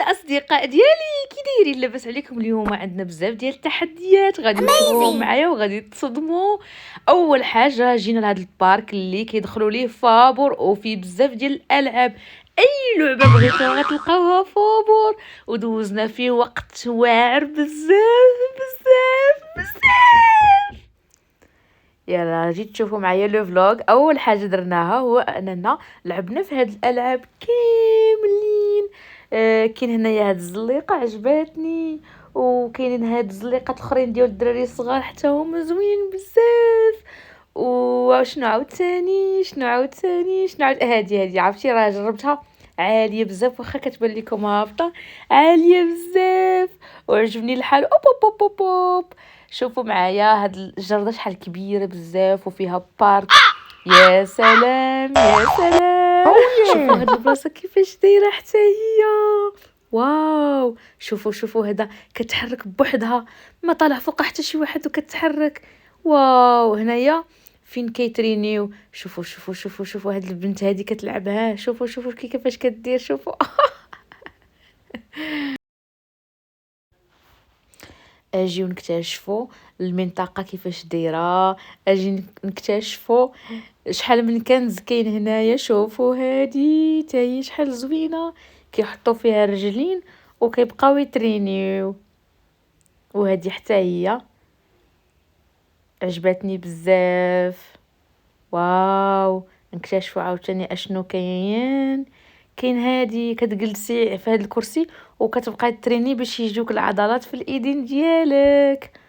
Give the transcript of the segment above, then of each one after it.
الاصدقاء ديالي كي دايرين؟ لاباس عليكم؟ اليوم عندنا بزاف ديال التحديات غادي نشوفوهم معايا وغادي تصدموا. اول حاجه جينا لهاد البارك اللي كيدخلوا ليه فابور وفيه بزاف ديال الالعاب. اي لعبه بغيتوها غتلقاوها فابور، ودوزنا فيه وقت واعر بزاف بزاف بزاف. يلا جيت تشوفوا معايا لو فلوغ. اول حاجه درناها هو اننا لعبنا في هاد الالعاب كاملين. كاين هنايا هاد الزليقه عجباتني، وكاينين هاد الزليقات الاخرين ديال الدراري الصغار حتى هما زوينين بزاف. وشنو عاوتاني هادي عرفتي راه جربتها، عاليه بزاف واخا كتبان لكم هابطه، عاليه بزاف وعجبني الحال. اوب اوب اوب اوب. شوفوا معايا هاد الجردة شحال كبيرة بزاف وفيها بارك. يا سلام يا سلام. شوفوا هاد البلاصة كيفاش دايرة حتى هي. واو، شوفوا هذا كتحرك بوحدها، ما طالع فوق حتى شي واحد وكتحرك. واو، هنايا فين كيترينيو. شوفوا هاد البنت هادي كتلعبها. شوفوا كيفاش كدير. شوفوا. اجيو نكتشفوا المنطقه كيفاش دايره، اجي نكتشفوا شحال من كنز كاين هنايا. شوفوا هادي تا هي شحال زوينه، كيحطوا فيها رجلين وكيبقاو يترينيو. وهادي حتى هي عجبتني بزاف. واو، نكتشفوا عاوتاني اشنو كاين هادي كتجلسي في هاد الكرسي وكتبقاي تريني باش يجوك العضلات في الايدين ديالك.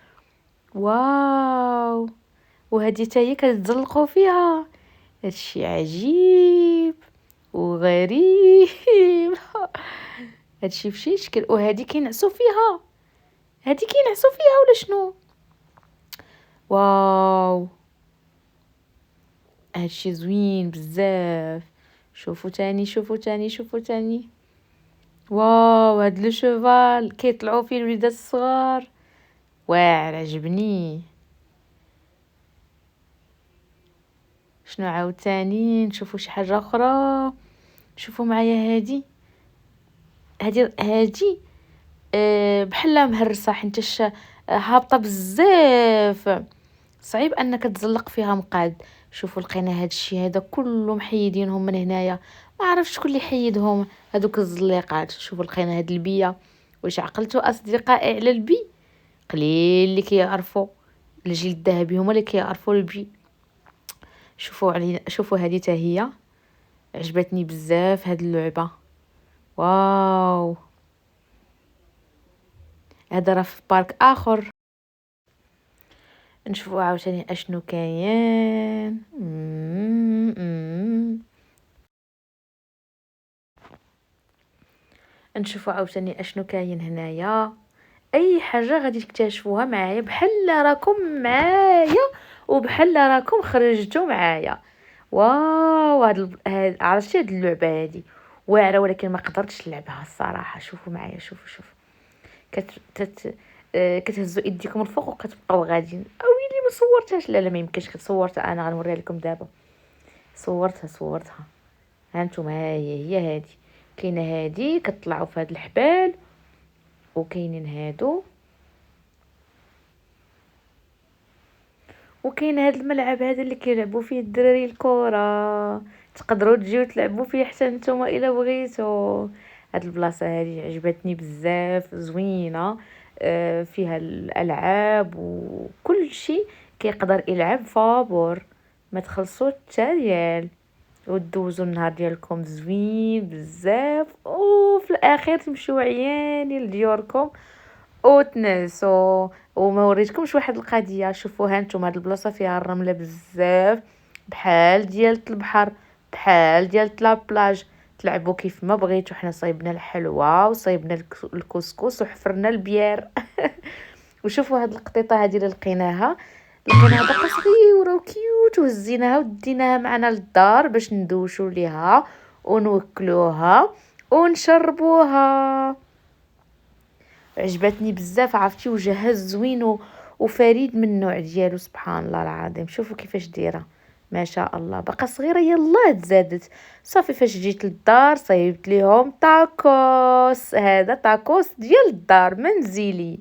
واو، وهذه حتى هي كتزلقوا فيها. هادشي عجيب وغريب. هادشي بشي شكل. وهذه كينعسوا فيها، ولا شنو؟ واو، هادشي زوين بزاف. شوفوا تاني. واو، هاد لو شوفال كيطلعوا فيه الوليدات الصغار، واعر عجبني. شنو عاوتاني؟ نشوفوا شي حاجه اخرى. شوفوا معايا هادي بحال مهرسه حيتاش هابطه بزاف، صعيب انك تزلق فيها مقاد. شوفوا لقينا هاد الشيء هذا كله محيدينهم من هنايا، ما عرفتش شكون اللي حيدهم هذوك الزليقات. شوفوا لقينا هاد البيه. واش عقلتوا اصدقائي على البي؟ قليل اللي كيعرفوا. الجيل الذهبي هما اللي كيعرفوا البي. شوفوا هذه تا هي عجبتني بزاف هاد اللعبه. واو، هذا راه في بارك اخر. نشوفوا عاوتاني اشنو كاين. نشوفوا عاوتاني اشنو كاين هنايا. اي حاجه غادي تكتشفوها معايا بحال راكم معايا وبحال راكم خرجتوا معايا. واو، عرفتي هاد اللعبه هادي واعره ولكن ما قدرتش نلعبها الصراحه. شوفوا معايا. شوفوا كتهزوا ايديكم الفوق وكتبقاو غاديين. اويلي ما صورتهاش. لا ما يمكنش. صورتها انا، غنوريها لكم دابا. صورتها. هانتوما، هي هادي. كاينه هادي كتطلعوا في هاد الحبال، وكاينين هادو، وكاين هاد الملعب هذا اللي كيلعبوا فيه الدراري الكره. تقدروا تجيو تلعبوا فيه حتى نتوما الا بغيتوا. هاد البلاصه هذه عجبتني بزاف، زوينه. فيها الالعاب وكل شيء كيقدر يلعب فابور. ما تخلصوا حتى ريال ودوزوا النهار ديالكم زوين بزاف، وفي الاخير تمشيو عياني لديوركم وتنعسوا. وما وريتكمش واحد القضيه. شوفوا هانتوما هاد البلاصه فيها الرمله بزاف، بحال ديال البحر، بحال ديال لابلاج. تلعبوا كيف ما بغيتوا. حنا صايبنا الحلوى وصايبنا الكسكس وحفرنا البيار. وشوفوا هاد القطيطه هذه اللي لقيناها باقا صغيره وكيوت، وهزيناها وديناها معنا للدار باش ندوشوا ليها ونوكلوها ونشربوها. عجبتني بزاف، عرفتي وجهها زوين وفريد من النوع ديالو. سبحان الله العظيم. شوفوا كيفاش دايره، ما شاء الله باقا صغيرة يلاه تزادت. صافي فاش جيت للدار صايبت ليهم طاكوس، هذا طاكوس ديال الدار منزلي.